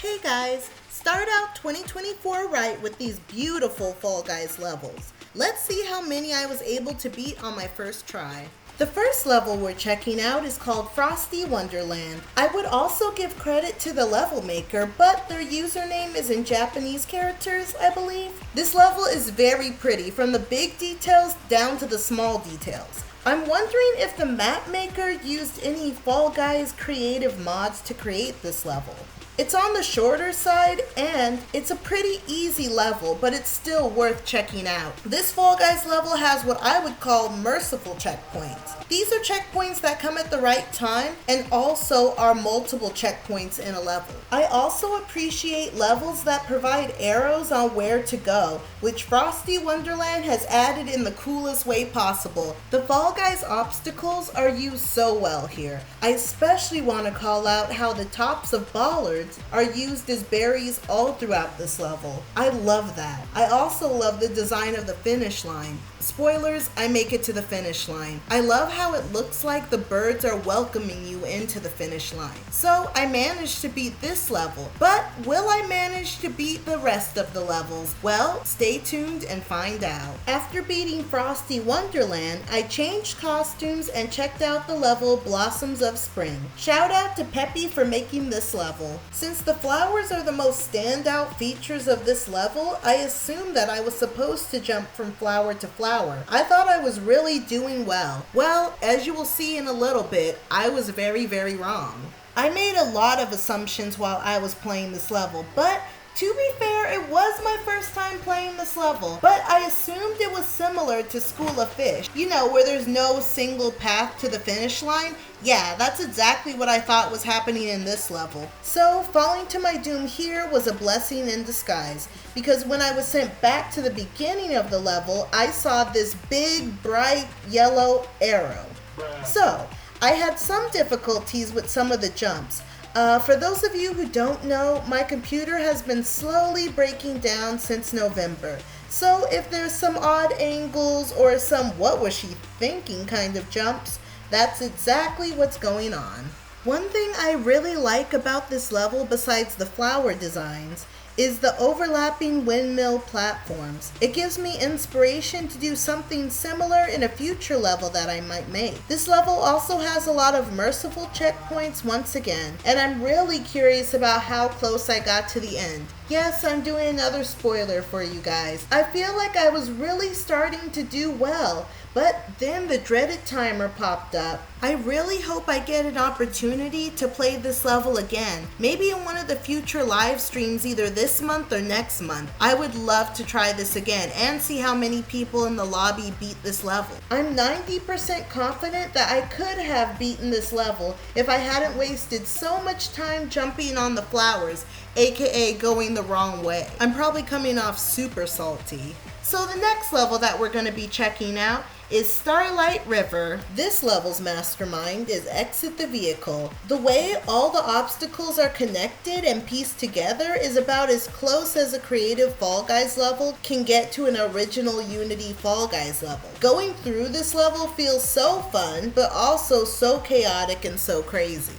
Hey guys, start out 2024 right with these beautiful Fall Guys levels. Let's see how many I was able to beat on my first try. The first level we're checking out is called Frosty Wonderland. I would also give credit to the level maker, but their username is in Japanese characters, I believe. This level is very pretty, from the big details down to the small details. I'm wondering if the map maker used any Fall Guys creative mods to create this level. It's on the shorter side and it's a pretty easy level, but it's still worth checking out. This Fall Guys level has what I would call merciful checkpoints. These are checkpoints that come at the right time and also are multiple checkpoints in a level. I also appreciate levels that provide arrows on where to go, which Frosty Wonderland has added in the coolest way possible. The Fall Guys obstacles are used so well here. I especially want to call out how the tops of bollards are used as berries all throughout this level. I love that. I also love the design of the finish line. Spoilers, I make it to the finish line. I love how it looks like the birds are welcoming you into the finish line. So I managed to beat this level, but will I manage to beat the rest of the levels? Well, stay tuned and find out. After beating Frosty Wonderland, I changed costumes and checked out the level Blossoms of Spring. Shout out to Peppy for making this level. Since the flowers are the most standout features of this level, I assumed that I was supposed to jump from flower to flower. I thought I was really doing well. Well, as you will see in a little bit, I was very wrong. I made a lot of assumptions while I was playing this level, but to be fair, it was my first time playing this level, but I assumed it was similar to School of Fish. You know, where there's no single path to the finish line? Yeah, that's exactly what I thought was happening in this level. So, falling to my doom here was a blessing in disguise, because when I was sent back to the beginning of the level, I saw this big, bright, yellow arrow. So, I had some difficulties with some of the jumps. For those of you who don't know, my computer has been slowly breaking down since November. So if there's some odd angles or some what was she thinking kind of jumps, that's exactly what's going on. One thing I really like about this level besides the flower designs is the overlapping windmill platforms. It gives me inspiration to do something similar in a future level that I might make. This level also has a lot of merciful checkpoints once again, and I'm really curious about how close I got to the end. Yes, I'm doing another spoiler for you guys. I feel like I was really starting to do well, but then the dreaded timer popped up. I really hope I get an opportunity to play this level again, maybe in one of the future live streams either this month or next month. I would love to try this again and see how many people in the lobby beat this level. I'm 90% confident that I could have beaten this level if I hadn't wasted so much time jumping on the flowers, aka going the wrong way. I'm probably coming off super salty. So the next level that we're going to be checking out is Starlight River. This level's mastermind is Exit the Vehicle. The way all the obstacles are connected and pieced together is about as close as a creative Fall Guys level can get to an original Unity Fall Guys level. Going through this level feels so fun, but also so chaotic and so crazy.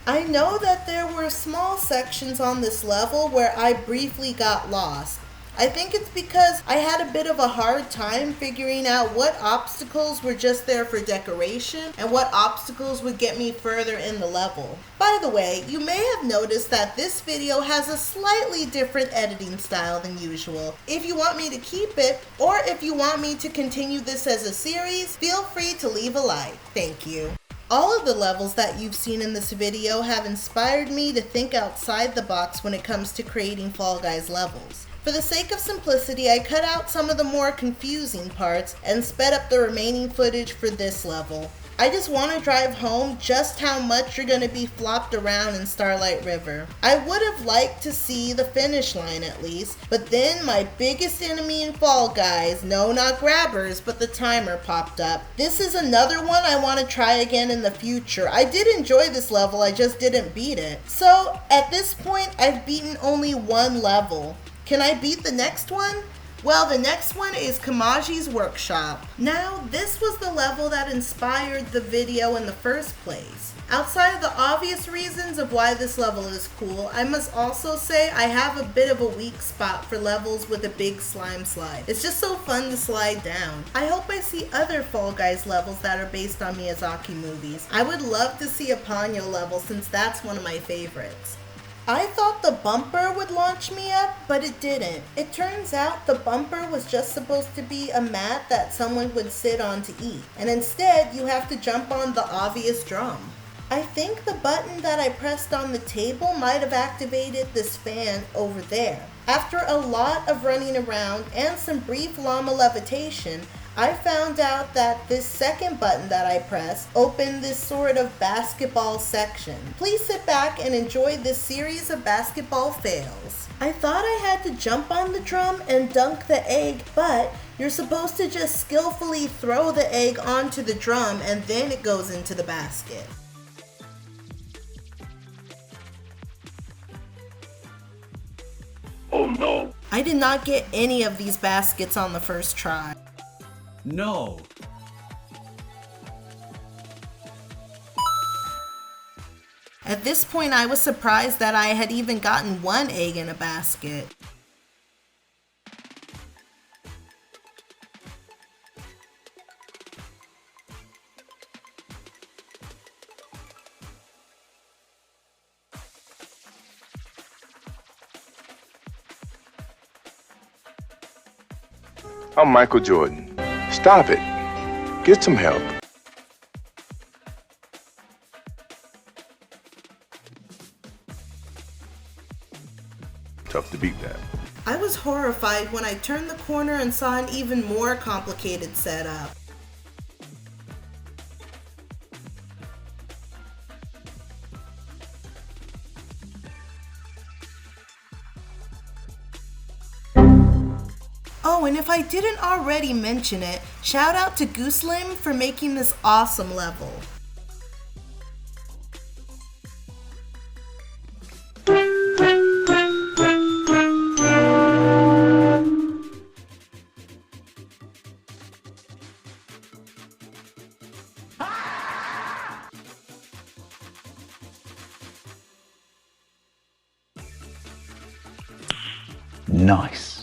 I know that there were small sections on this level where I briefly got lost. I think it's because I had a bit of a hard time figuring out what obstacles were just there for decoration and what obstacles would get me further in the level. By the way, you may have noticed that this video has a slightly different editing style than usual. If you want me to keep it, or if you want me to continue this as a series, feel free to leave a like. Thank you. All of the levels that you've seen in this video have inspired me to think outside the box when it comes to creating Fall Guys levels. For the sake of simplicity, I cut out some of the more confusing parts and sped up the remaining footage for this level. I just want to drive home just how much you're going to be flopped around in Starlight River. I would have liked to see the finish line at least, but then my biggest enemy in Fall Guys, no not grabbers, but the timer popped up. This is another one I want to try again in the future. I did enjoy this level, I just didn't beat it. So at this point, I've beaten only one level. Can I beat the next one? Well, the next one is Kamaji's Workshop. Now, this was the level that inspired the video in the first place. Outside of the obvious reasons of why this level is cool, I must also say I have a bit of a weak spot for levels with a big slime slide. It's just so fun to slide down. I hope I see other Fall Guys levels that are based on Miyazaki movies. I would love to see a Ponyo level since that's one of my favorites. I thought the bumper would launch me up, but it didn't. It turns out the bumper was just supposed to be a mat that someone would sit on to eat, and instead you have to jump on the obvious drum. I think the button that I pressed on the table might have activated this fan over there. After a lot of running around and some brief llama levitation, I found out that this second button that I pressed opened this sort of basketball section. Please sit back and enjoy this series of basketball fails. I thought I had to jump on the drum and dunk the egg, but you're supposed to just skillfully throw the egg onto the drum and then it goes into the basket. Oh no! I did not get any of these baskets on the first try. No! At this point, I was surprised that I had even gotten one egg in a basket. I'm Michael Jordan. Stop it. Get some help. Tough to beat that. I was horrified when I turned the corner and saw an even more complicated setup. Oh, and if I didn't already mention it, shout out to Gooselim for making this awesome level. Nice.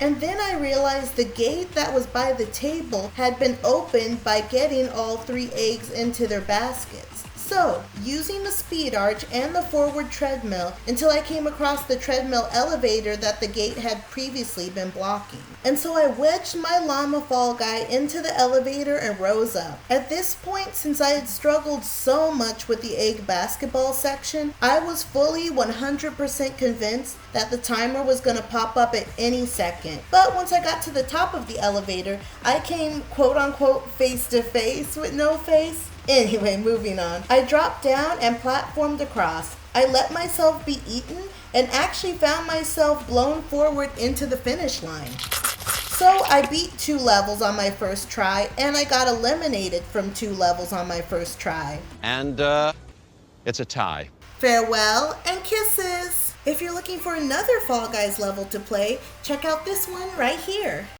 And then I realized the gate that was by the table had been opened by getting all 3 eggs into their baskets. So, using the speed arch and the forward treadmill until I came across the treadmill elevator that the gate had previously been blocking. And so I wedged my llama fall guy into the elevator and rose up. At this point, since I had struggled so much with the egg basketball section, I was fully 100% convinced that the timer was going to pop up at any second. But once I got to the top of the elevator, I came quote unquote face to face with no face. Anyway, moving on. I dropped down and platformed across. I let myself be eaten and actually found myself blown forward into the finish line. So I beat 2 levels on my first try, and I got eliminated from 2 levels on my first try. And, it's a tie. Farewell and kisses! If you're looking for another Fall Guys level to play, check out this one right here.